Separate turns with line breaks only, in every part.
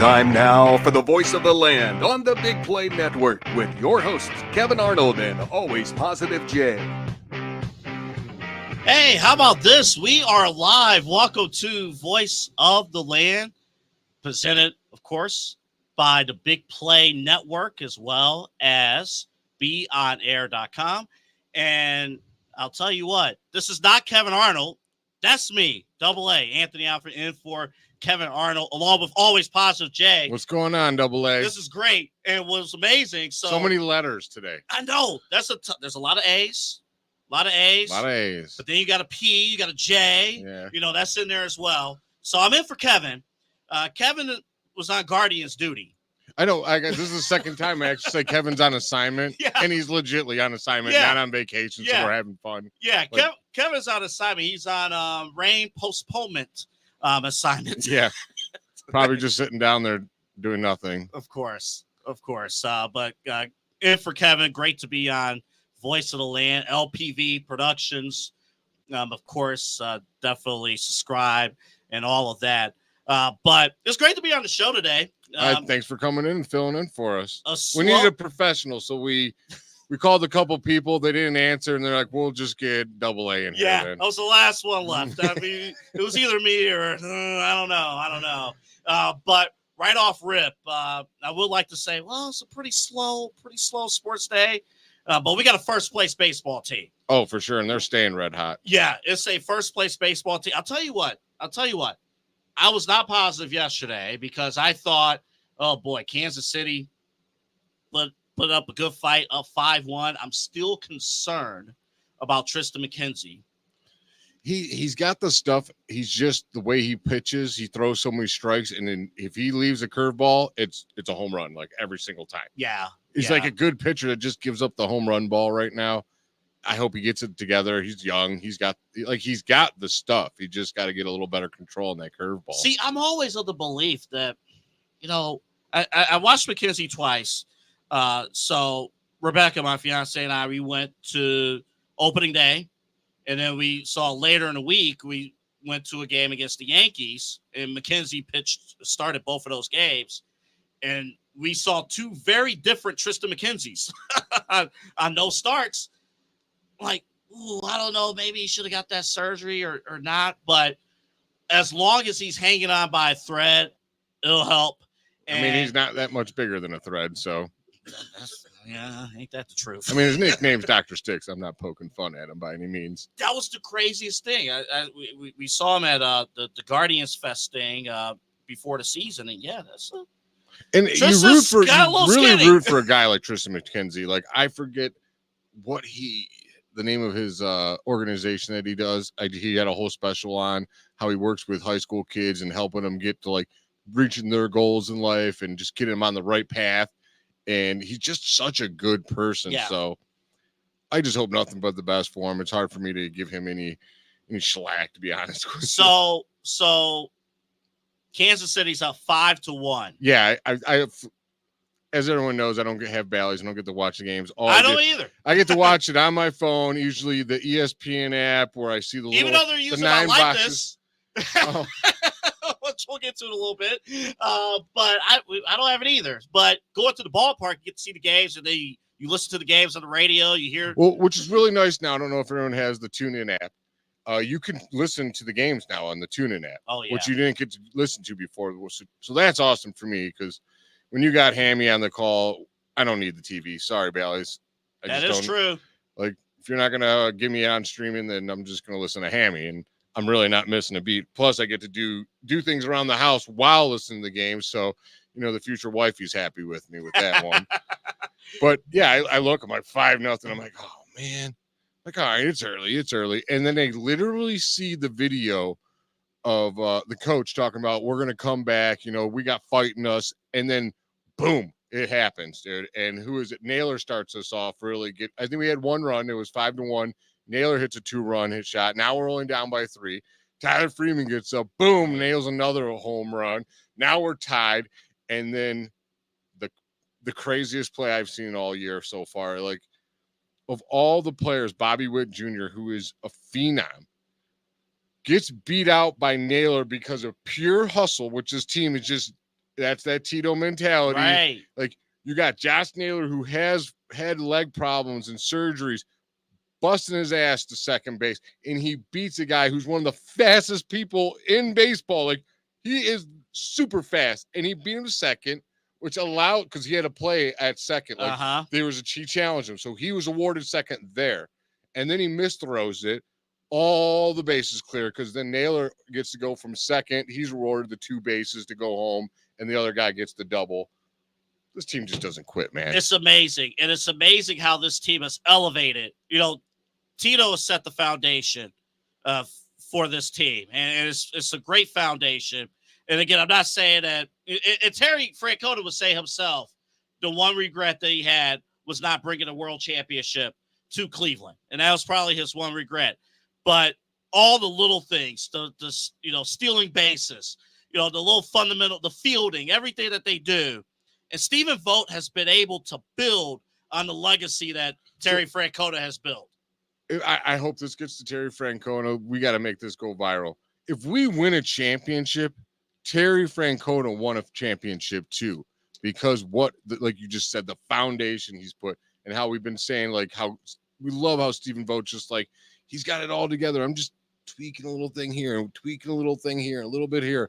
Time now for the voice of the land on the Big Play Network with your hosts, Kevin Arnold and Always Positive Jay.
Hey, how about this? We are live. Welcome to Voice of the Land, presented, of course, by the Big Play Network as well as BeOnAir.com. And I'll tell you what, this is not Kevin Arnold. That's me, Double A, Anthony Alfred, in for Kevin Arnold, along with Always Positive Jay.
What's going on, Double A?
This is great and was amazing. So
many letters today.
I know. There's a lot of A's. A lot of A's. But then you got a P, you got a J.
Yeah.
You know, that's in there as well. So I'm in for Kevin. Kevin was on Guardians duty.
I know. This is the second time I actually say Kevin's on assignment.
Yeah.
And he's legitly on assignment,
Yeah.
not on vacation,
Yeah.
so we're having fun.
Yeah, Kevin's on assignment. He's on rain postponement assignment.
Yeah. Probably just sitting down there doing nothing.
Of course. But in for Kevin, great to be on Voice of the Land, LPV Productions. Of course, definitely subscribe and all of that. But it's great to be on the show today.
Thanks for coming in and filling in for us.
We
need a professional, so we called a couple people. They didn't answer, and they're like, we'll just get Double A in here.
Yeah,
then.
that was the last one left. I mean, it was either me or I don't know. But right off rip, I would like to say, well, it's a pretty slow sports day. But we got a first place baseball team.
Oh, for sure. And they're staying red hot.
Yeah, it's a first place baseball team. I'll tell you what. I was not positive yesterday because I thought, oh boy, Kansas City put up a good fight, up 5-1. I'm still concerned about Tristan McKenzie.
He's got the stuff. He's just the way he pitches. He throws so many strikes, and then if he leaves a curveball, it's a home run like every single time.
Yeah,
he's like a good pitcher that just gives up the home run ball right now. I hope he gets it together. He's young. He's got the stuff. He just got to get a little better control in that curveball.
See, I'm always of the belief that, I watched McKenzie twice. So Rebecca, my fiance, and I, we went to opening day. And then we saw later in the week, we went to a game against the Yankees, and McKenzie started both of those games. And we saw two very different Tristan McKenzies on those starts. Like, I don't know, maybe he should have got that surgery or not. But as long as he's hanging on by a thread, it'll help.
And he's not that much bigger than a thread, so.
Yeah, ain't that the truth?
His nickname's Dr. Sticks. I'm not poking fun at him by any means.
That was the craziest thing. We saw him at the Guardians Fest thing before the season, and that's
and
Tristan's
you root for a guy like Tristan McKenzie. Like, I forget the name of his organization that he does. He had a whole special on how he works with high school kids and helping them get to like reaching their goals in life and just getting them on the right path. And he's just such a good person.
Yeah.
So I just hope nothing but the best for him. It's hard for me to give him any slack, to be honest with you.
So Kansas City's up 5-1.
Yeah, I as everyone knows, I don't have Bally's. I don't get to watch the games.
I don't either.
I get to watch it on my phone, usually the ESPN app, where I see the
even though they're using it like
boxes.
this. Oh. Which we'll get to in a little bit. But I don't have it either. But going to the ballpark, you get to see the games, and then you listen to the games on the radio. You hear.
Well, which is really nice now. I don't know if everyone has the TuneIn app. You can listen to the games now on the TuneIn app, which you didn't get to listen to before. So that's awesome for me, because when you got Hammy on the call, I don't need the TV. Sorry, Bally's.
That is true.
Like, if you're not going to give me on streaming, then I'm just going to listen to Hammy, and I'm really not missing a beat. Plus, I get to do things around the house while listening to the game. So, the future wifey's happy with me with that one. But yeah, I look, I'm like 5-0. I'm like, oh man, like, all right, it's early. And then they literally see the video of the coach talking about, we're going to come back. We got fighting us. And then boom, it happens, dude. And who is it? Naylor starts us off I think we had one run. It was 5-1. Naylor hits a 2-run hit shot. Now we're only down by 3. Tyler Freeman gets up, boom, nails another home run. Now we're tied. And then the craziest play I've seen all year so far, like, of all the players, Bobby Witt Jr., who is a phenom, gets beat out by Naylor because of pure hustle, which his team is just that's that Tito mentality.
Right.
Like, you got Josh Naylor, who has had leg problems and surgeries, busting his ass to second base, and he beats a guy who's one of the fastest people in baseball. Like, he is super fast, and he beat him to second, which allowed, because he had to play at second. Like, there was he challenged him, so he was awarded second there, and then he misthrows it. All the bases clear, because then Naylor gets to go from second. He's awarded the 2 bases to go home, and the other guy gets the double. This team just doesn't quit, man.
It's amazing. And it's amazing how this team has elevated. You know, Tito has set the foundation for this team. And it's a great foundation. And again, I'm not saying that Terry Francona would say himself, the one regret that he had was not bringing a world championship to Cleveland. And that was probably his one regret. But all the little things, the stealing bases, the little fundamental, the fielding, everything that they do. And Stephen Vogt has been able to build on the legacy that Terry Francona has built.
I hope this gets to Terry Francona. We got to make this go viral. If we win a championship, Terry Francona won a championship too, because like you just said, the foundation he's put, and how we've been saying, like, how we love how Stephen Vogt just, like, he's got it all together. I'm just tweaking a little thing here and tweaking a little thing here, a little bit here.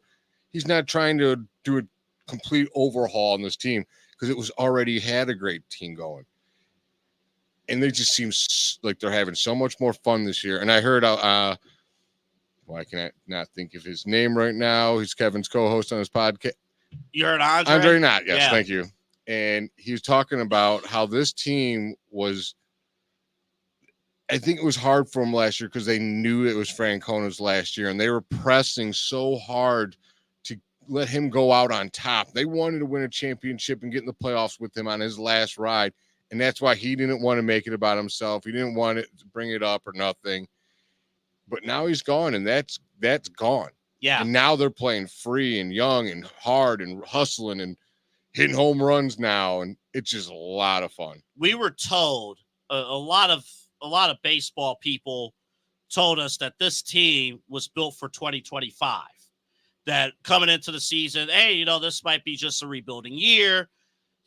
He's not trying to do a complete overhaul on this team, because it was already had a great team going, and they just seem like they're having so much more fun this year. And I heard why can I not think of his name right now? He's Kevin's co-host on his podcast.
You heard Andre
Knott. Yes, yeah. Thank you. And he was talking about how this team was, I think it was hard for him last year because they knew it was Francona's last year, and they were pressing so hard to let him go out on top. They wanted to win a championship and get in the playoffs with him on his last ride, and that's why he didn't want to make it about himself. He didn't want to bring it up or nothing. But now he's gone, and that's gone.
Yeah.
And now they're playing free and young and hard and hustling and hitting home runs now, and it's just a lot of fun.
We were told, a lot of baseball people told us that this team was built for 2025. That coming into the season, hey, this might be just a rebuilding year.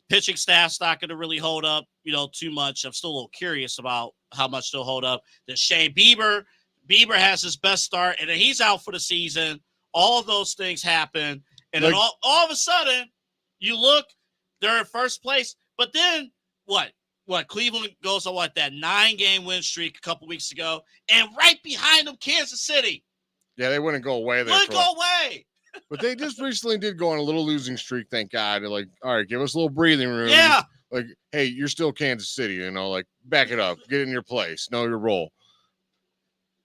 Pitching staff's not going to really hold up, too much. I'm still a little curious about how much they'll hold up. There's Shane Bieber. Bieber has his best start, and then he's out for the season. All of those things happen, and then all of a sudden, you look, they're in first place. But then what? Cleveland goes on that 9-game win streak a couple weeks ago, and right behind them, Kansas City.
Yeah, they wouldn't go away. But they just recently did go on a little losing streak, thank God. They're like, all right, give us a little breathing room.
Yeah.
Like, hey, you're still Kansas City, like, back it up, get in your place, know your role.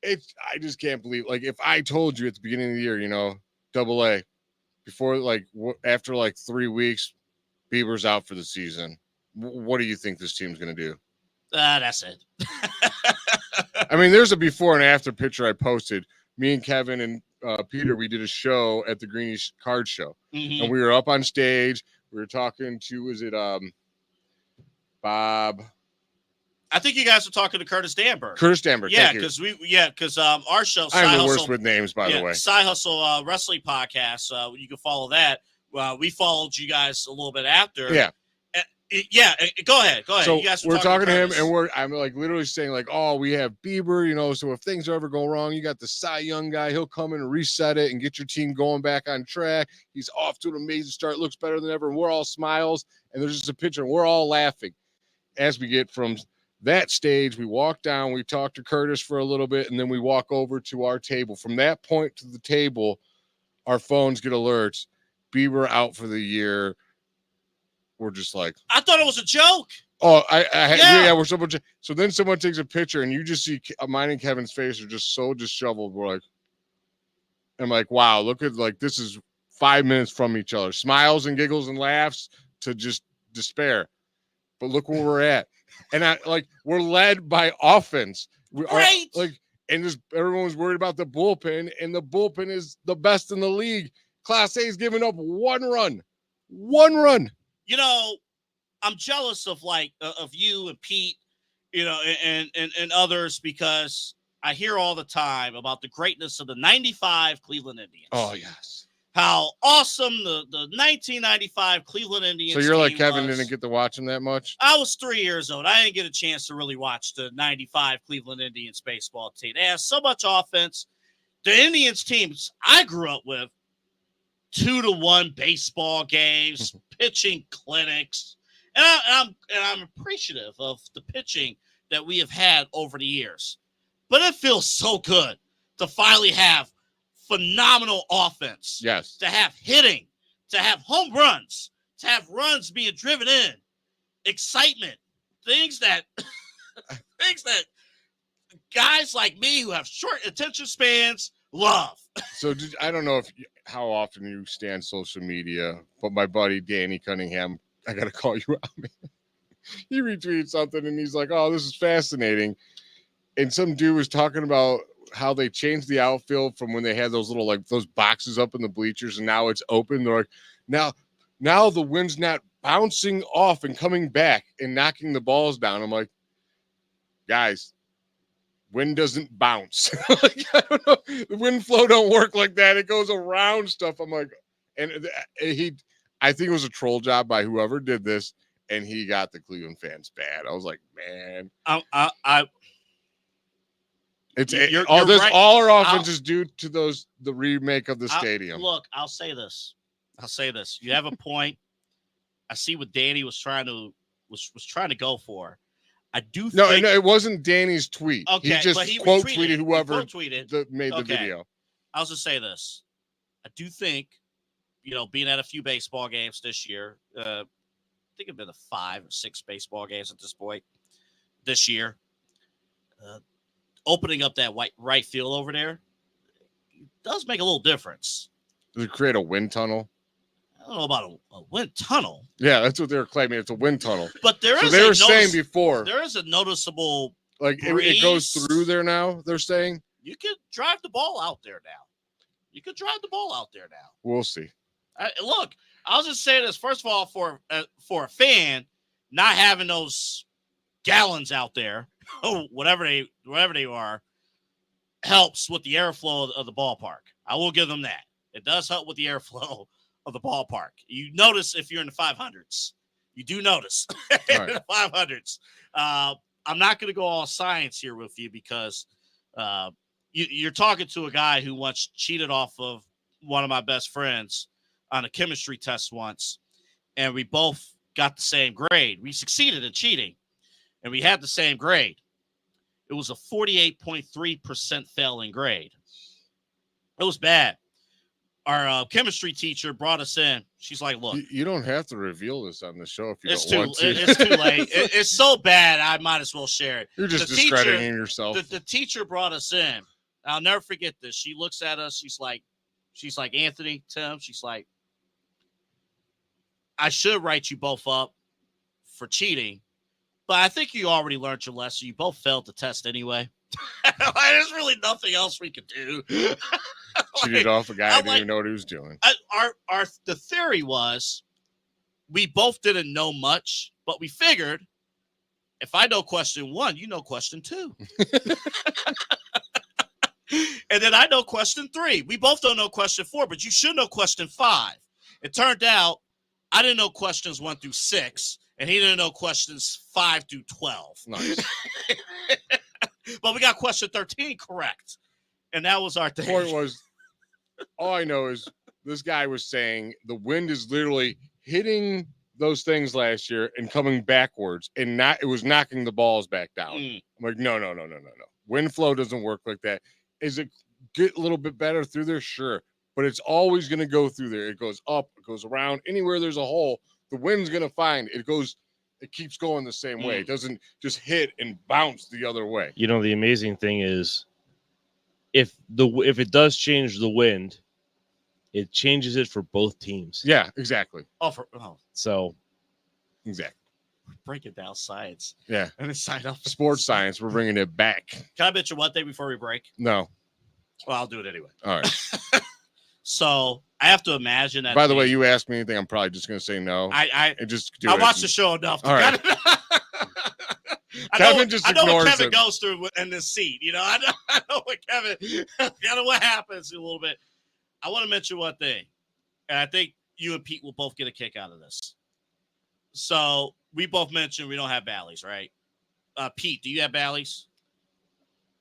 I just can't believe, like, if I told you at the beginning of the year, AA, before, after 3 weeks, Bieber's out for the season, what do you think this team's going to do?
That's it.
I mean, there's a before and after picture I posted. Me and Kevin and Peter, we did a show at the Greenish Card Show, and we were up on stage. We were talking to, Bob?
I think you guys were talking to Curtis Danberg.
Yeah,
because our show.
I'm the worst with names, by the way.
Side Hustle Wrestling Podcast. You can follow that. We followed you guys a little bit after.
Yeah.
Go ahead.
So
you guys
we're talking to him, and I'm literally saying oh, we have Bieber, so if things ever go wrong, you got the Cy Young guy. He'll come in and reset it and get your team going back on track. He's off to an amazing start. Looks better than ever. And we're all smiles, and there's just a picture, and we're all laughing as we get from that stage. We walk down, we talk to Curtis for a little bit, and then we walk over to our table. From that point to the table, our phones get alerts. Bieber out for the year. We're just like, I
thought it was a joke.
Oh, we're so much. So then someone takes a picture, and you just see mine and Kevin's face are just so disheveled. We're like, I'm like, wow, look at this is 5 minutes from each other, smiles and giggles and laughs to just despair. But look where we're at. And we're led by offense.
Right.
And just everyone's worried about the bullpen, and the bullpen is the best in the league. Class A is giving up one run.
I'm jealous of you and Pete, and others, because I hear all the time about the greatness of the '95 Cleveland Indians.
Oh yes.
how awesome the 1995 Cleveland Indians.
So you're like
team
Kevin
was.
didn't get to watch him that much?
I was 3 years old. I didn't get a chance to really watch the 95 Cleveland Indians baseball team. They had so much offense. The Indians teams I grew up with, 2-1 baseball games, pitching clinics. And I'm appreciative of the pitching that we have had over the years. But it feels so good to finally have phenomenal offense.
Yes.
To have hitting, to have home runs, to have runs being driven in, excitement, things that guys like me who have short attention spans love.
So I don't know how often you stay on social media, but my buddy Danny Cunningham, I gotta call you out, man. He retweeted something and he's like, "Oh, this is fascinating." And some dude was talking about how they changed the outfield from when they had those little those boxes up in the bleachers, and now it's open. They're like, now the wind's not bouncing off and coming back and knocking the balls down. I'm like, guys, wind doesn't bounce. Like, I don't know. The wind flow don't work like that. It goes around stuff. I'm like, and I think it was a troll job by whoever did this, and he got the Cleveland fans bad. I was like, man,
You're
right. All our offense is due to the remake of the stadium.
Look, I'll say this. You have a point. I see what Danny was trying to go for. I do think...
No, it wasn't Danny's tweet.
Okay,
he just quote tweeted whoever made the video.
I'll just say this. I do think, being at a few baseball games this year, I think it's been 5 or 6 baseball games at this point this year. Opening up that right field over there does make a little difference.
Does it create a wind tunnel?
I don't know about a wind tunnel.
Yeah, that's what they were claiming. It's a wind tunnel.
But they were saying before. There is a noticeable
it goes through there now, they're saying.
You could drive the ball out there now.
We'll see.
Look, I'll just say this. First of all, for a fan, not having those gallons out there, whatever they are, helps with the airflow of the ballpark. I will give them that. It does help with the airflow of the ballpark. You notice if you're in the 500s. You do notice in the 500s. I'm not going to go all science here with you because you're talking to a guy who once cheated off of one of my best friends on a chemistry test once, and we both got the same grade. We succeeded in cheating, and we had the same grade. It was a 48.3% failing grade. It was bad. Our chemistry teacher brought us in. She's like, "Look,
you don't have to reveal this on the show if you
it's
don't want to.
It's too late. It's so bad. I might as well share it.
You're just discrediting yourself."
The teacher brought us in. I'll never forget this. She looks at us. She's like, Anthony, Tim. She's like, "I should write you both up for cheating, but I think you already learned your lesson. You both failed the test anyway." There's really nothing else we could do.
Cheated off a guy who didn't even know what he was doing.
The theory was we both didn't know much, but we figured if I know question 1, you know question 2. And then I know question 3. We both don't know question 4, but you should know question 5. It turned out I didn't know questions 1 through 6, and he didn't know questions 5 through 12.
Nice.
But we got question 13 correct. And that was our thing.
The point was, all I know is this guy was saying the wind is literally hitting those things last year and coming backwards, and it was knocking the balls back down. I'm like, no. Wind flow doesn't work like that. Is it get a little bit better through there? Sure. But it's always going to go through there. It goes up, it goes around. Anywhere there's a hole, the wind's going to find it. It keeps going the same way. It doesn't just hit and bounce the other way.
You know, the amazing thing is if it does change the wind, it changes it for both teams.
Yeah, exactly.
So
exactly.
Break it down science.
Yeah.
And it's sign up.
Sports science. We're bringing it back.
Can I bet you one thing before we break?
No.
Well, I'll do it anyway.
All right.
So I have to imagine that.
By the way, you ask me anything, I'm probably just going to say no.
I watch the show enough.
All right.
I know what Kevin goes through in this seat. I know what Kevin. What happens a little bit. I want to mention one thing. and I think you and Pete will both get a kick out of this. So we both mentioned we don't have Bally's, right? Pete, do you have Bally's?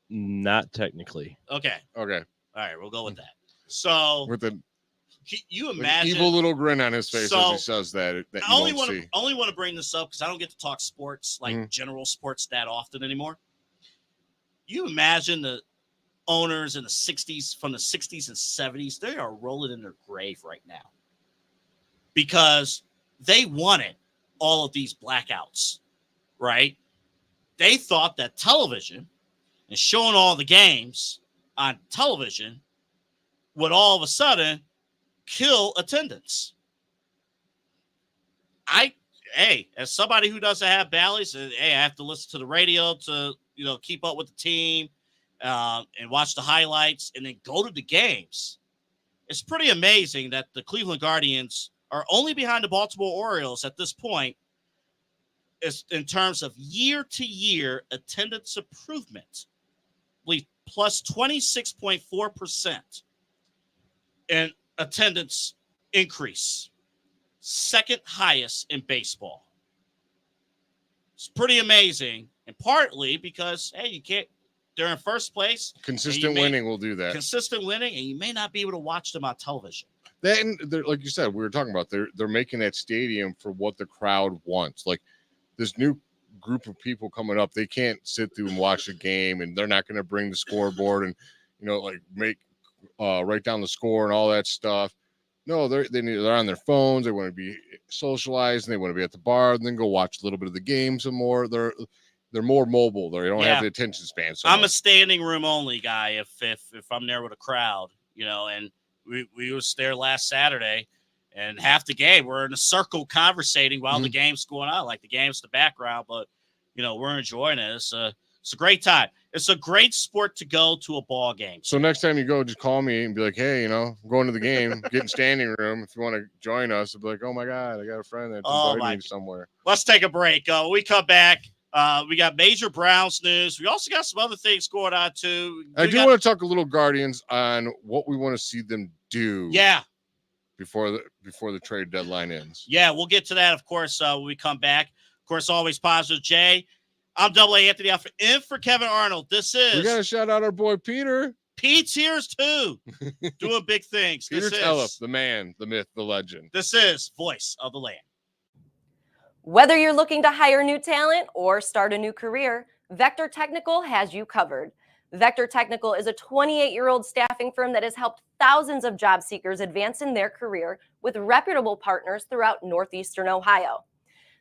Not technically.
Okay.
Okay.
All right, we'll go with that. So
With the
you
with an
imagine
evil little grin on his face
So,
as he says that you
I only
won't
want
see.
to only want to bring this up because I don't get to talk sports, like
Mhm.
general sports, that often anymore. You imagine the owners in the 60s, from the 60s and 70s, they are rolling in their grave right now because they wanted all of these blackouts, right? They thought that television and showing all the games on television would all of a sudden kill attendance. As somebody who doesn't have Bally's, I have to listen to the radio to, keep up with the team and watch the highlights and then go to the games. It's pretty amazing that the Cleveland Guardians are only behind the Baltimore Orioles at this point is in terms of year-to-year attendance improvement, plus 26.4% in attendance increase. Second highest in baseball. It's pretty amazing, and partly because, they're in first place.
Consistent winning will do that.
Consistent winning, and you may not be able to watch them on television.
Then, like you said, we were talking about, they're making that stadium for what the crowd wants. Like this new group of people coming up, they can't sit through and watch a game, and they're not going to bring the scoreboard and write down the score and all that stuff. No, they're on their phones. They want to be socialized, and they want to be at the bar, and then go watch a little bit of the game some more. They're more mobile. They don't have the attention span. So
I'm a standing room only guy. If I'm there with a crowd, and we was there last Saturday, and half the game we're in a circle conversating while the game's going on. Like the game's the background, but we're enjoying it. It's a great time. It's a great sport to go to a ball game.
So next time you go, just call me and be like, hey, I'm going to the game, getting standing room. If you want to join us, I'll be like, oh my God, I got a friend that's inviting me somewhere.
Let's take a break. When we come back, we got major Browns news. We also got some other things going on too.
I do want to talk a little Guardians on what we want to see them do.
Yeah.
Before the trade deadline ends.
Yeah, we'll get to that, of course, when we come back. Of course, always positive, Jay. I'm Double A Anthony Alford in for Kevin Arnold. This is.
We got to shout out our boy Peter.
Pete's here too, doing big things.
Peter Tellef, the man, the myth, the legend.
This is Voice of the Land.
Whether you're looking to hire new talent or start a new career, Vector Technical has you covered. Vector Technical is a 28-year-old staffing firm that has helped thousands of job seekers advance in their career with reputable partners throughout Northeastern Ohio.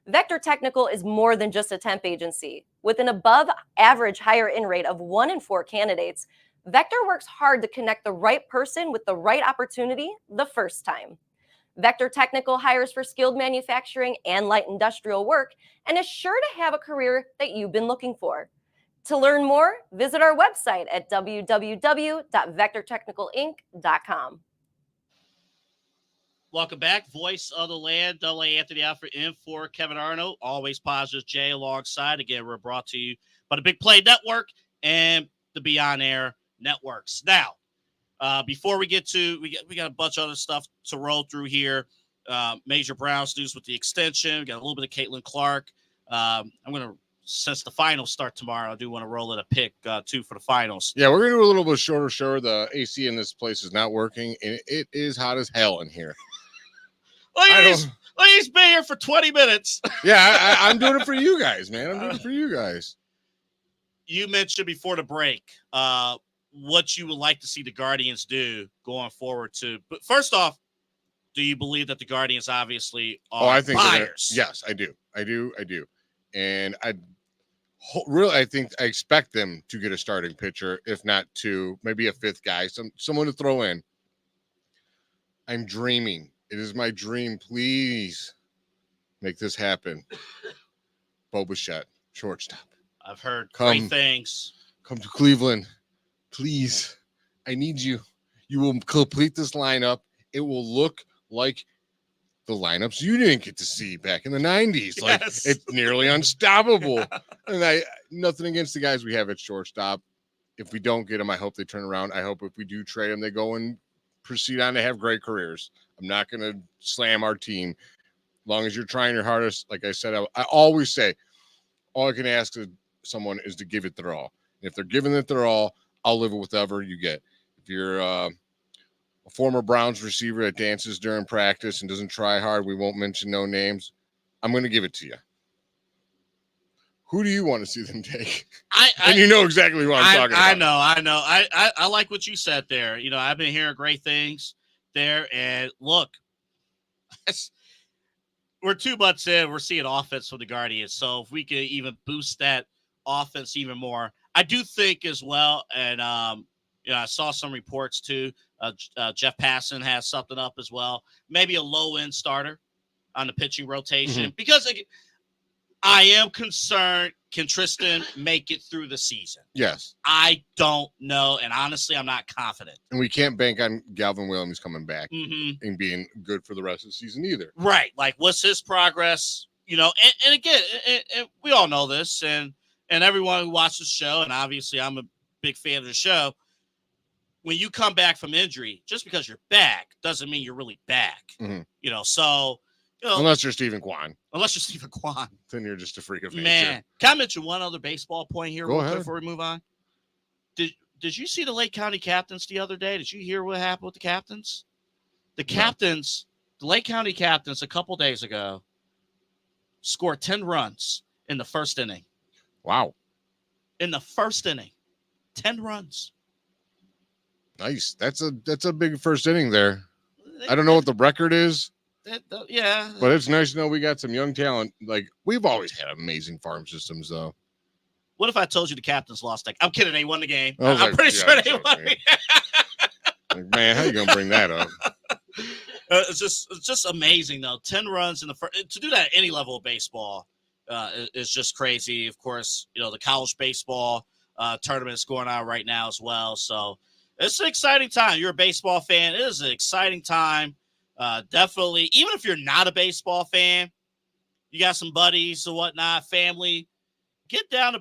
Vector Technical is more than just a temp agency. With an above-average hire-in rate of 1 in 4 candidates, Vector works hard to connect the right person with the right opportunity the first time. Vector Technical hires for skilled manufacturing and light industrial work and is sure to have a career that you've been looking for. To learn more, visit our website at www.vectortechnicalinc.com.
Welcome back. Voice of the Land, Double A Anthony Alford in for Kevin Arnold. Always positive, Jay alongside. Again, we're brought to you by the Big Play Network and the Beyond Air Networks. Now, before we get to, we got a bunch of other stuff to roll through here. Major Browns news with the extension. We got a little bit of Caitlin Clark. I'm going to, since the finals start tomorrow, I do want to roll in a pick, too, for the finals.
Yeah, we're going to do a little bit shorter show. The AC in this place is not working, and it is hot as hell in here.
He's been here for 20 minutes.
Yeah, I'm doing it for you guys, man. I'm doing it for you guys.
You mentioned before the break what you would like to see the Guardians do going forward, too. But first off, do you believe that the Guardians obviously are
I think
buyers?
Yes, I do. I do. And I expect them to get a starting pitcher, if not two, maybe a fifth guy, someone to throw in. I'm dreaming. It is my dream. Please make this happen. Bo Bichette, shortstop.
I've heard great things.
Come to Cleveland. Please. I need you. You will complete this lineup. It will look like the lineups you didn't get to see back in the 90s. Like, it's nearly unstoppable. And nothing against the guys we have at shortstop. If we don't get them, I hope they turn around. I hope if we do trade them, they go and proceed on to have great careers. I'm not going to slam our team. As long as you're trying your hardest, like I said, I always say, all I can ask of someone is to give it their all. If they're giving it their all, I'll live with whatever you get. If you're a former Browns receiver that dances during practice and doesn't try hard, we won't mention no names, I'm going to give it to you. Who do you want to see them take? And you know exactly what I'm talking about.
I know. I like what you said there. You know, I've been hearing great things there. And look, we're 2 months in. We're seeing offense from the Guardians. So if we could even boost that offense even more, I do think as well. And, you know, I saw some reports too. Jeff Passan has something up as well. Maybe a low-end starter on the pitching rotation. Because I am concerned, can Tristan make it through the season?
Yes.
I don't know. And honestly, I'm not confident.
And we can't bank on Galvin Williams coming back and being good for the rest of the season either.
Right. Like, what's his progress? You know, and again, and we all know this, and everyone who watches the show, and obviously I'm a big fan of the show, when you come back from injury, just because you're back doesn't mean you're really back. You know, so... You know,
unless you're Stephen Kwan.
Then
you're just a freak of nature.
Man, can I mention one other baseball point here
Go ahead.
before we move on? Did you see the Lake County Captains the other day? Did you hear what happened with the Captains? The Lake County Captains a couple days ago scored 10 runs in the first inning.
Wow.
In the first inning. 10 runs.
Nice. That's a big first inning there. I don't know what the record is.
Yeah.
But it's nice to know we got some young talent. Like, we've always had amazing farm systems, though.
What if I told you the Captains lost? I'm kidding. They won the game.
I'm
like, pretty sure they won.
Like, man, how you going to bring that up?
It's just amazing, though. 10 runs in the first. To do that at any level of baseball is just crazy. Of course, you know, the college baseball tournament is going on right now as well. So it's an exciting time. You're a baseball fan. It is an exciting time. Definitely, even if you're not a baseball fan, you got some buddies or whatnot, family, get down to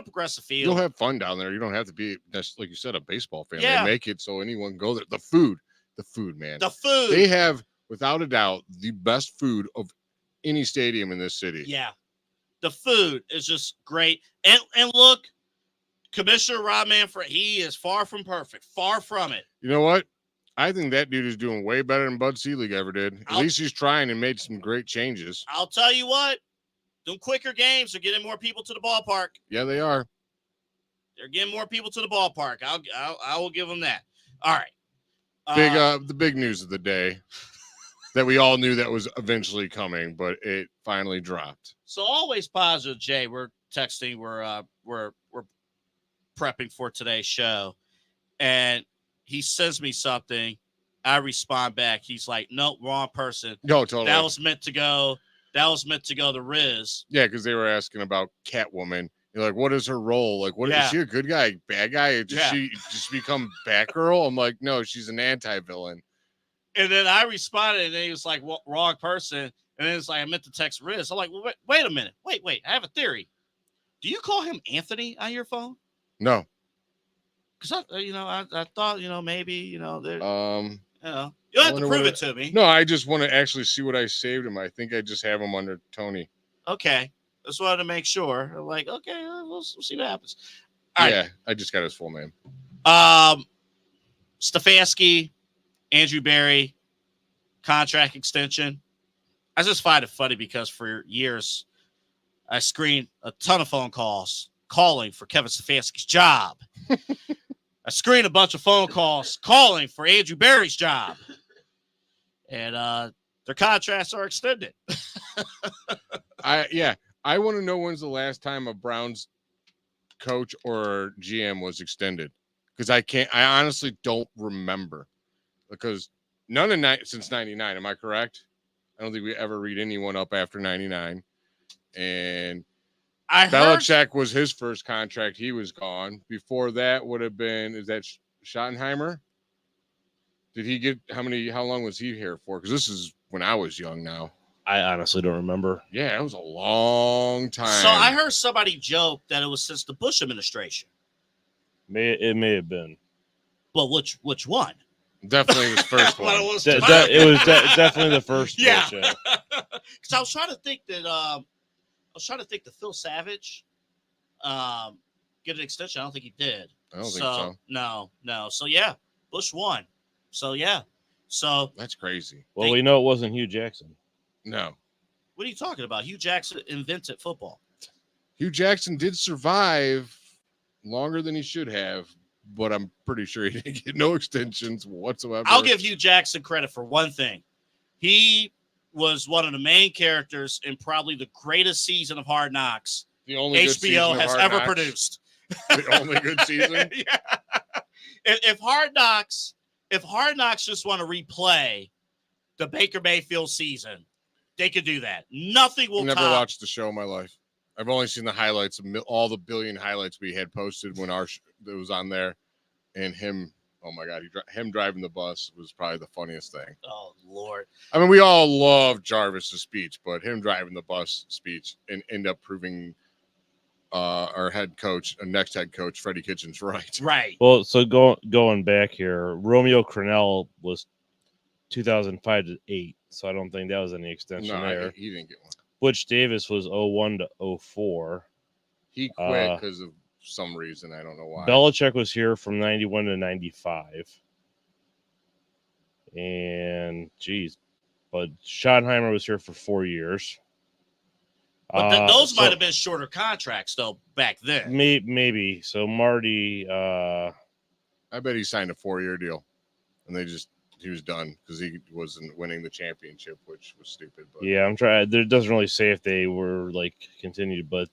Progressive Field.
You'll have fun down there. You don't have to be, like you said, a baseball fan.
Yeah.
They make it so anyone can go there. The food, man.
The food.
They have, without a doubt, the best food of any stadium in this city.
Yeah. The food is just great. And look, Commissioner Rob Manfred, he is far from perfect. Far from it.
You know what? I think that dude is doing way better than Bud Selig ever did. At least he's trying and made some great changes.
I'll tell you what, them quicker games are getting more people to the ballpark.
Yeah, they are.
They're getting more people to the ballpark. I will give them that. All right.
The big news of the day that we all knew that was eventually coming, but it finally dropped.
So always positive, Jay. We're texting. We're prepping for today's show, and he sends me something. I respond back. He's like, "Nope, wrong person."
No, totally.
That was meant to go to Riz.
Yeah, because they were asking about Catwoman. You're like, what is her role? Like, what is she, a good guy, bad guy? Did she just become Batgirl? I'm like, no, she's an anti-villain.
And then I responded, and then he was like, well, wrong person. And then it's like, I meant to text Riz. I'm like, well, wait a minute. Wait. I have a theory. Do you call him Anthony on your phone?
No.
Because I thought, maybe, you don't have to prove it to me.
No, I just want to actually see what I saved him. I think I just have him under Tony.
Okay. Just wanted to make sure. I'm like, okay, we'll see what happens.
All right. I just got his full name.
Stefanski, Andrew Berry, contract extension. I just find it funny because for years I screened a ton of phone calls calling for Kevin Stefanski's job. I screened a bunch of phone calls calling for Andrew Berry's job. And their contracts are extended.
I want to know when's the last time a Browns coach or GM was extended, because I honestly don't remember, because since 99. Am I correct? I don't think we ever read anyone up after 99. And Belichick was his first contract. He was gone. Before that would have been, is that Schottenheimer? Did he get, how long was he here for? Because this is when I was young now.
I honestly don't remember.
Yeah, it was a long time.
So I heard somebody joke that it was since the Bush administration.
It may have been.
Well, which one?
Definitely his first
What it
one.
was
De-
to
de-
her.
it was definitely the first.
Yeah.
Bush, yeah.
Because I was trying to think that Phil Savage get an extension. I don't think he did.
I don't think so.
No. So yeah, Bush won. So yeah. So
That's crazy.
Well, we know it wasn't Hugh Jackson.
No.
what are you talking about? Hugh Jackson invented football.
Hugh Jackson did survive longer than he should have, but I'm pretty sure he didn't get no extensions whatsoever.
I'll give Hugh Jackson credit for one thing. He was one of the main characters in probably the greatest season of Hard Knocks
the only good season
HBO
of
has
Hard
ever
Knocks.
produced.
The only good season.
Yeah. If Hard Knocks just want to replay the Baker Mayfield season, they could do that. Nothing will
I've never
top.
watched the show in my life. I've only seen the highlights of all the billion highlights we had posted when that was on there, and him. Oh my God, him driving the bus was probably the funniest thing.
Oh Lord.
I mean, we all love Jarvis's speech, but him driving the bus speech and end up proving our next head coach, Freddie Kitchens, right.
Right.
Well, so going back here, Romeo Crennel was 2005 to 8, so I don't think that was any extension
No,
there.
he didn't get one.
Butch Davis was 01 to 04.
He quit because of some reason. I don't know why.
Belichick was here from 91 to 95. And, but Schottenheimer was here for 4 years.
But those
so
might have been shorter contracts though back then.
Maybe. So Marty,
I bet he signed a 4-year deal, and he was done because he wasn't winning the championship, which was stupid. But
yeah, I'm trying. There doesn't really say if they were continued, but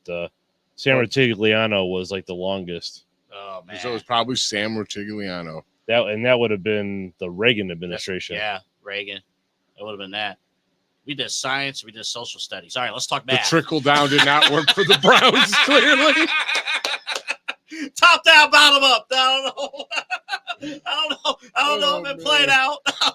Sam Rutigliano was the longest.
Oh man.
so it was probably Sam Rutigliano.
That would have been the Reagan administration.
Yeah, Reagan. That would have been that. We did science. We did social studies. All right, let's talk
The
math.
trickle down did not work for the Browns, clearly.
Top down, bottom up. I don't know if it played out. I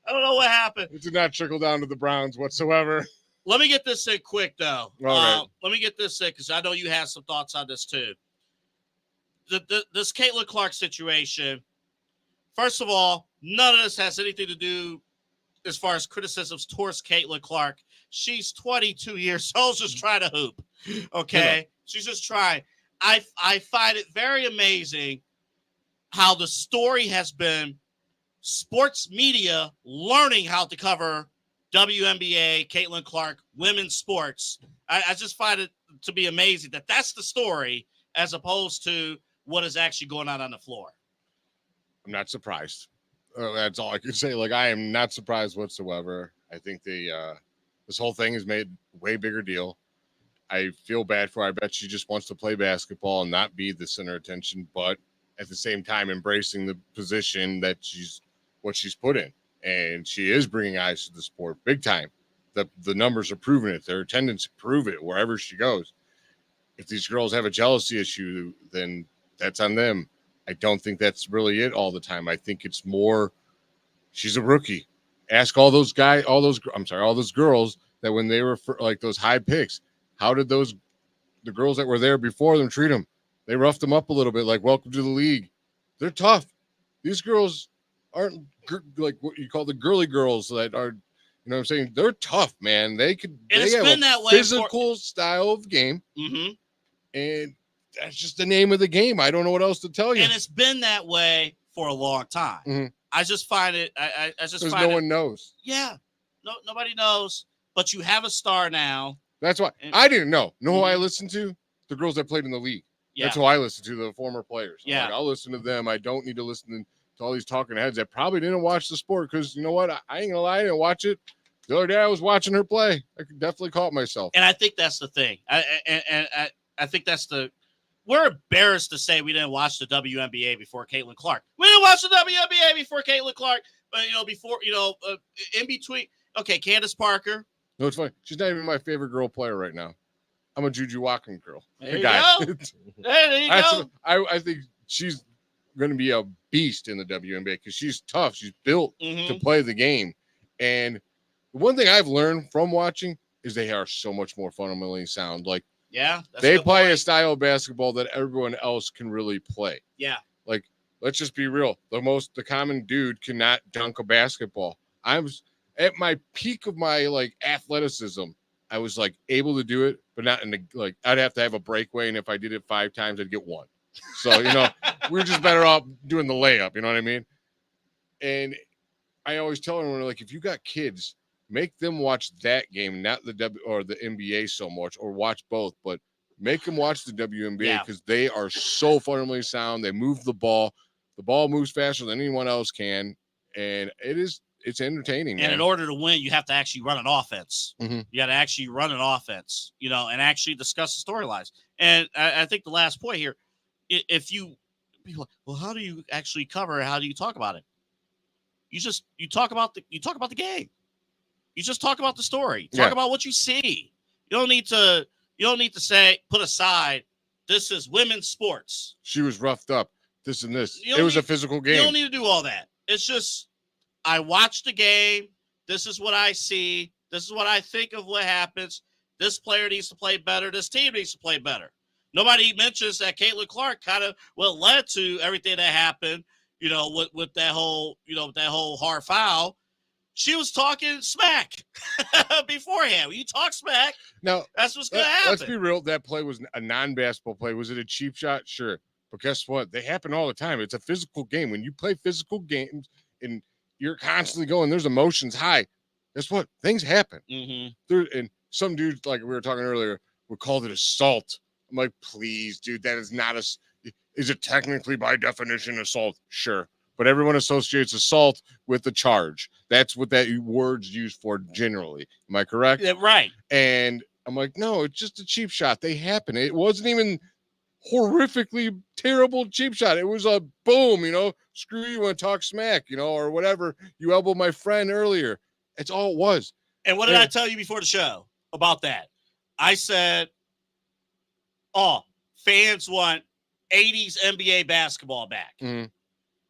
don't know what happened.
It did not trickle down to the Browns whatsoever.
Let me get this in quick, though.
All right.
Let me get this in because I know you have some thoughts on this, too. This Caitlin Clark situation, first of all, none of this has anything to do as far as criticisms towards Caitlin Clark. She's 22 years old, just trying to hoop. Okay? She's just trying. I find it very amazing how the story has been sports media learning how to cover WNBA, Caitlin Clark, women's sports. I just find it to be amazing that that's the story as opposed to what is actually going on the floor.
I'm not surprised. That's all I can say. I am not surprised whatsoever. I think this whole thing has made a way bigger deal. I feel bad for her. I bet she just wants to play basketball and not be the center of attention, but at the same time embracing the position that she's put in. And she is bringing eyes to the sport big time. The numbers are proving it. Their attendance prove it wherever she goes. If these girls have a jealousy issue, then that's on them. I don't think that's really it all the time. I think it's more she's a rookie. Ask all those girls that when they were those high picks, how did the girls that were there before them treat them? They roughed them up a little bit, welcome to the league. They're tough. These girls aren't what you call the girly girls that are, you know what I'm saying? They're tough, man. They have
been
a
that way
physical style of game.
Mm-hmm.
And that's just the name of the game. I don't know what else to tell you.
And it's been that way for a long time.
Mhm.
I just find it. I just
Because
find
no
it.
one knows.
Yeah, nobody knows. But you have a star now.
That's why
And-
I didn't know. Know who I
Mhm.
listened to? The girls that played in the league.
Yeah,
That's who I listened to, the former players. I'm
Yeah.
I'll listen to them. I don't need to listen to all these talking heads that probably didn't watch the sport because you know what? I ain't gonna lie, I didn't watch it. The other day I was watching her play. I could definitely caught myself.
and I think that's the thing. I think that's the. We're embarrassed to say we didn't watch the WNBA before Caitlin Clark. We didn't watch the WNBA before Caitlin Clark. Before in between. Okay, Candace Parker.
No, it's funny. She's not even my favorite girl player right now. I'm a Juju Watkins girl.
There
The
you
guy.
go. There you go.
I think she's going to be a beast in the WNBA because she's tough. She's built
Mhm.
to play the game. And the one thing I've learned from watching is they are so much more fundamentally sound.
Yeah, that's a
They
good
play
point.
a style of basketball that everyone else can really play.
Yeah.
let's just be real. The common dude cannot dunk a basketball. I was at my peak of my like athleticism. I was like able to do it, but not in the like. I'd have to have a breakaway, and if I did it 5 times, I'd get 1. So we're just better off doing the layup. You know what I mean? And I always tell everyone, like, if you got kids, make them watch that game, not the the NBA so much, or watch both, but make them watch the WNBA because they are so fundamentally sound. They move the ball. The ball moves faster than anyone else can, and it's entertaining.
And
man.
in order to win, you have to actually run an offense.
Mhm.
You got to actually run an offense, and actually discuss the storylines. And I think the last point here, if you people, well, how do you actually cover? How do you talk about it? You talk about the game. You just talk about the story. Talk about what you see. You don't need to say put aside this is women's sports.
She was roughed up. This and this. It was a physical game.
You don't need to do all that. It's just I watched the game. This is what I see. This is what I think of what happens. This player needs to play better. This team needs to play better. Nobody mentions that Caitlin Clark kind of led to everything that happened, with that whole, that whole hard foul. She was talking smack beforehand. When you talk smack,
now
that's what's going to happen.
Let's be real. That play was a non-basketball play. Was it a cheap shot? Sure. But guess what? They happen all the time. It's a physical game. When you play physical games and you're constantly going, there's emotions high. Guess what? Things happen.
Mm-hmm.
And some dudes, like we were talking earlier, would call it assault. I'm like, please, dude, that is not is it technically by definition assault? Sure. But everyone associates assault with the charge. That's what that word's used for generally. Am I correct?
Yeah, right.
And I'm like, no, it's just a cheap shot. They happen. It wasn't even horrifically terrible cheap shot. It was a boom, screw you, want to talk smack, or whatever. You elbowed my friend earlier. It's all it was.
And what did I tell you before the show about that? I said, fans want 80s NBA basketball back.
Mm-hmm.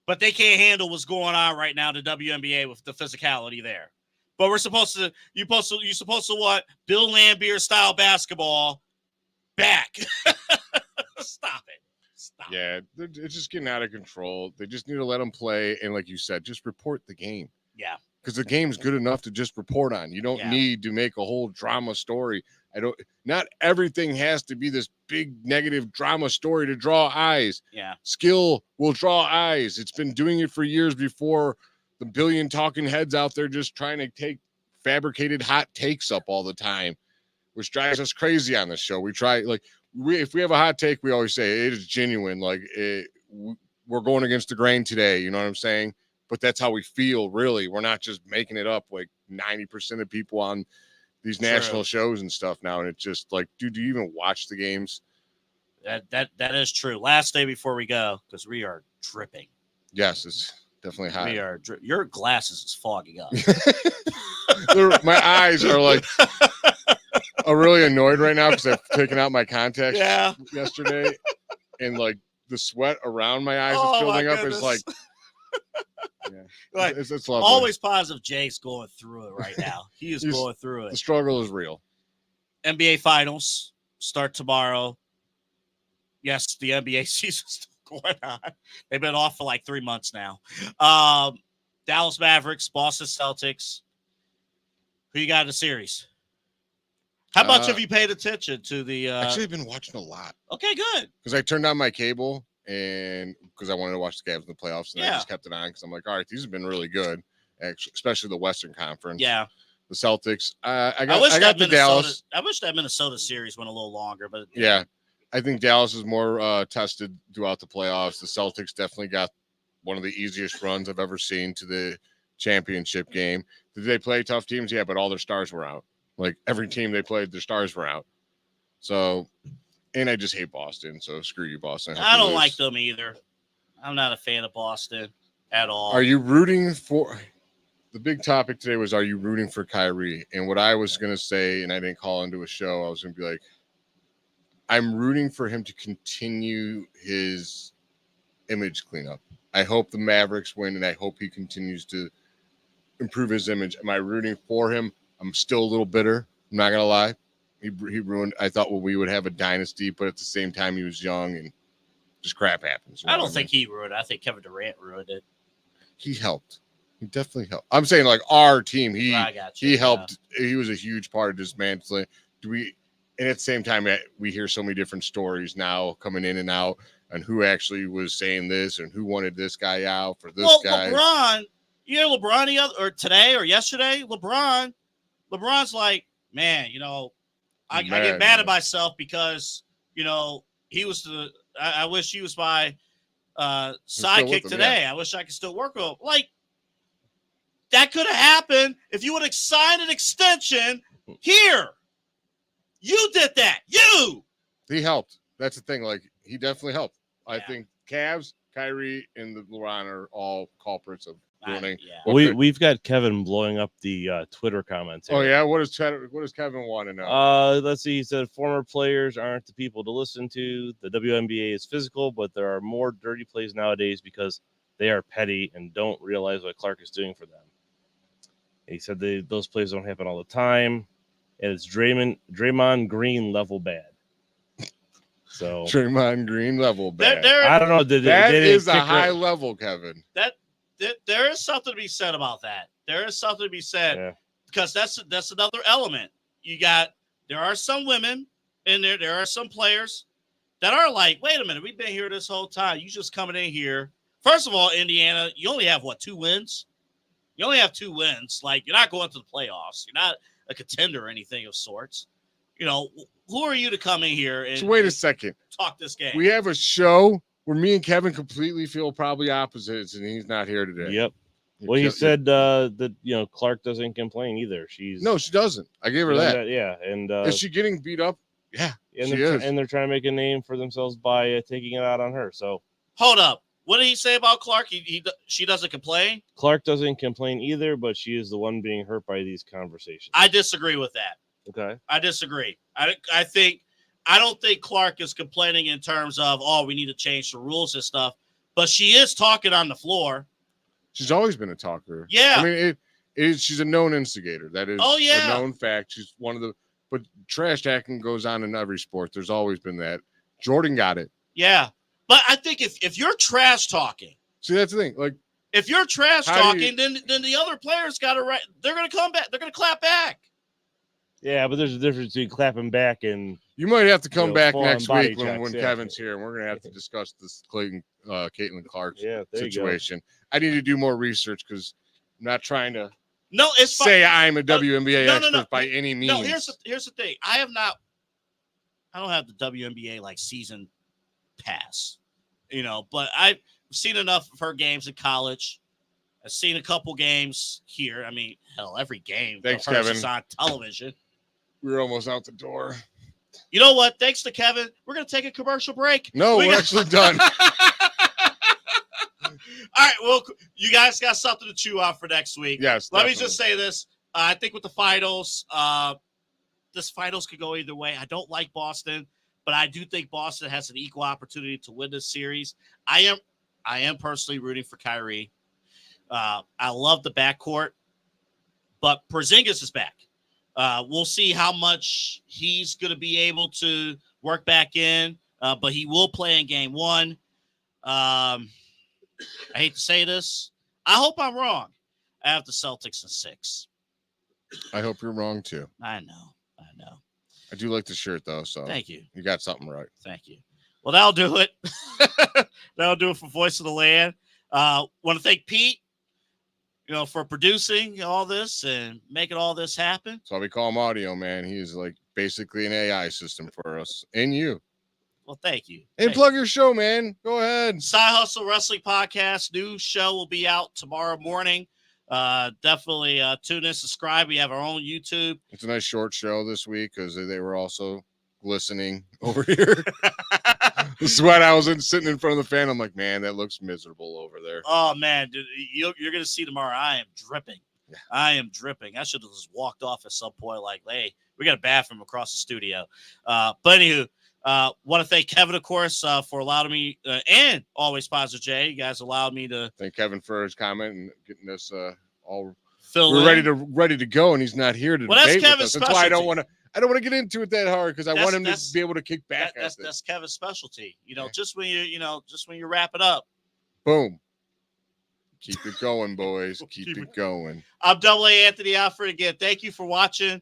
But they can't handle what's going on right now in the WNBA with the physicality there. But you're supposed to want Bill Laimbeer style basketball back. Stop it. Stop.
Yeah, it's just getting out of control. They just need to let them play. And like you said, just report the game.
Yeah.
Because the game's good enough to just report on. You don't need to make a whole drama story. Not everything has to be this big negative drama story to draw eyes.
Yeah.
Skill will draw eyes. It's been doing it for years before the billion talking heads out there just trying to take fabricated hot takes up all the time, which drives us crazy on this show. We try, if we have a hot take, we always say it is genuine. We're going against the grain today. You know what I'm saying? But that's how we feel, really. We're not just making it up like 90% of people on these national shows and stuff now. And it's just like, dude, do you even watch the games?
That is true. Last day before we go, because we are dripping.
Yes, it's definitely hot.
We are. Your glasses is fogging up.
My eyes are are really annoyed right now because I've taken out my contacts yesterday. And the sweat around my eyes is building up. It's like, it's lovely.
Always positive. Jay's going through it right now. He's going through it.
The struggle is real.
NBA finals start tomorrow. Yes, the NBA season's still going on. They've been off for like 3 months now. Dallas Mavericks, Boston Celtics. Who you got in the series? How much have you paid attention to the?
Actually, I've been watching a lot.
Okay, good.
Because I turned on my cable and because I wanted to watch the Cavs in the playoffs, and I just kept it on because I'm like, all right, these have been really good, actually, especially the Western Conference.
Yeah.
The Celtics. I got the Dallas.
I wish that Minnesota series went a little longer, but
yeah, I think Dallas is more tested throughout the playoffs. The Celtics definitely got one of the easiest runs I've ever seen to the championship game. Did they play tough teams? Yeah, but all their stars were out. Like every team they played, their stars were out. So, and I just hate Boston. So screw you, Boston.
I don't like them either. I'm not a fan of Boston at all.
Are you rooting for? The big topic today was, are you rooting for Kyrie? And what I was going to say, and I didn't call into a show, I was going to be like, I'm rooting for him to continue his image cleanup. I hope the Mavericks win, and I hope he continues to improve his image. Am I rooting for him? I'm still a little bitter. I'm not going to lie. He ruined. I thought we would have a dynasty, but at the same time, he was young and just crap happens. You know
I don't
what
think he ruined it. I think Kevin Durant ruined it.
he helped. He definitely helped. I'm saying like our team,
I got you.
he helped. He was a huge part of dismantling. And at the same time, we hear so many different stories now coming in and out on who actually was saying this and who wanted this guy out for this guy.
LeBron, you know, LeBron today or yesterday, LeBron's like, man, you know, I get mad at myself because, you know, he was I wish he was my sidekick today. I wish I could still work with him. Like, that could have happened if you would have signed an extension here. You did that.
He helped. That's the thing. Like, he definitely helped. I think Cavs, Kyrie, and the LeBron are all culprits of ruining.
We've got Kevin blowing up the Twitter comments.
Oh yeah, what does Kevin want to know?
Let's see. He said former players aren't the people to listen to. The WNBA is physical, but there are more dirty plays nowadays because they are petty and don't realize what Clark is doing for them. He said those plays don't happen all the time, and it's Draymond Green level bad. So
Draymond Green level bad.
I don't know.
That is a high level, Kevin.
There is something to be said about that. There is something to be said because that's another element. There are some women in there. There are some players that are like, wait a minute, we've been here this whole time. You just coming in here. First of all, Indiana, you only have 2 wins. You only have 2 wins. Like, you're not going to the playoffs. You're not a contender or anything of sorts. You know, who are you to come in here and
wait a second,
talk this game?
We have a show where me and Kevin completely feel probably opposites, and he's not here today.
Yep. Well, he said that Clark doesn't complain either. She
doesn't. I gave her that.
Yeah, and
is she getting beat up? Yeah,
and they're trying to make a name for themselves by taking it out on her. So
hold up. What did he say about Clark? She doesn't complain?
Clark doesn't complain either, but she is the one being hurt by these conversations.
I disagree with that.
Okay.
I disagree. I don't think Clark is complaining in terms of, we need to change the rules and stuff, but she is talking on the floor.
She's always been a talker.
Yeah.
I mean, she's a known instigator. That is a known fact. She's one of the, but trash talking goes on in every sport. There's always been that. Jordan got it.
Yeah. But I think if you're trash talking,
see, that's the thing. Like,
if you're trash talking, then the other players got to right. They're going to come back. They're going to clap back.
Yeah, but there's a difference between clapping back and
you might have to come back next week
checks,
when Kevin's here, and we're going to have to discuss this Caitlin Clark situation. I need to do more research because I'm not trying to say I'm a WNBA expert by any means.
No, here's the thing. I don't have the WNBA like season pass, but I've seen enough of her games in college. I've seen a couple games here. I mean, hell, every game
Thanks, Kevin.
is on television.
We're almost out the door.
You know what? Thanks to Kevin, we're going to take a commercial break.
No, we're actually done.
All right. Well, you guys got something to chew on for next week.
Yes.
Let me just say this. I think with the finals, this finals could go either way. I don't like Boston, but I do think Boston has an equal opportunity to win this series. I am personally rooting for Kyrie. I love the backcourt, but Porzingis is back. We'll see how much he's going to be able to work back in, but he will play in game 1. I hate to say this. I hope I'm wrong. I have the Celtics in 6.
I hope you're wrong, too.
I know.
I do like the shirt, though, so
thank you.
You got something right.
Thank you. Well, that'll do it. That'll do it for Voice of the Land. Want to thank Pete, for producing all this and making all this happen.
So we call him Audio Man. He's like basically an AI system for us and you.
Well, thank you.
And plug your show, man. Go ahead.
Side Hustle Wrestling Podcast. New show will be out tomorrow morning. Definitely tune in, subscribe. We have our own YouTube.
It's a nice short show this week because they were also glistening over here. The sweat, I was sitting in front of the fan. I'm like, man, that looks miserable over there.
Oh, man. Dude, you're going to see tomorrow. I am dripping.
Yeah.
I am dripping. I should have just walked off at some point like, hey, we got a bathroom across the studio. But anywho, want to thank Kevin, of course, for allowing me and always Sponsor Jay. You guys allowed me to
thank Kevin for his comment and getting us all
ready
to go, and he's not here to
debate
with us. That's why I don't want to. I don't want to get into it that hard because I want him to
That's-
be able to kick back.
That's Kevin's specialty.
Yeah.
Just when you wrap it up.
Boom. Keep it going, boys. Keep it going.
I'm Double A Anthony Alfred again. Thank you for watching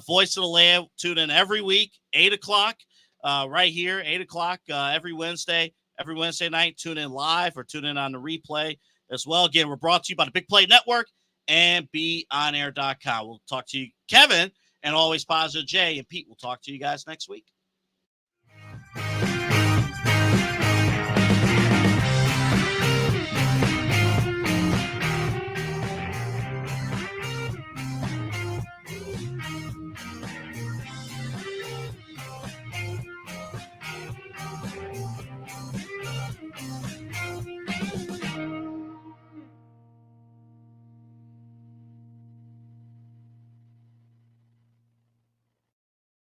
Voice of the Land. Tune in every week, 8 o'clock, right here, 8 o'clock every Wednesday night. Tune in live or tune in on the replay as well. Again, we're brought to you by the Big Play Network and BeOnAir.com. We'll talk to you, Kevin, and Always Positive Jay, and Pete. We'll talk to you guys next week.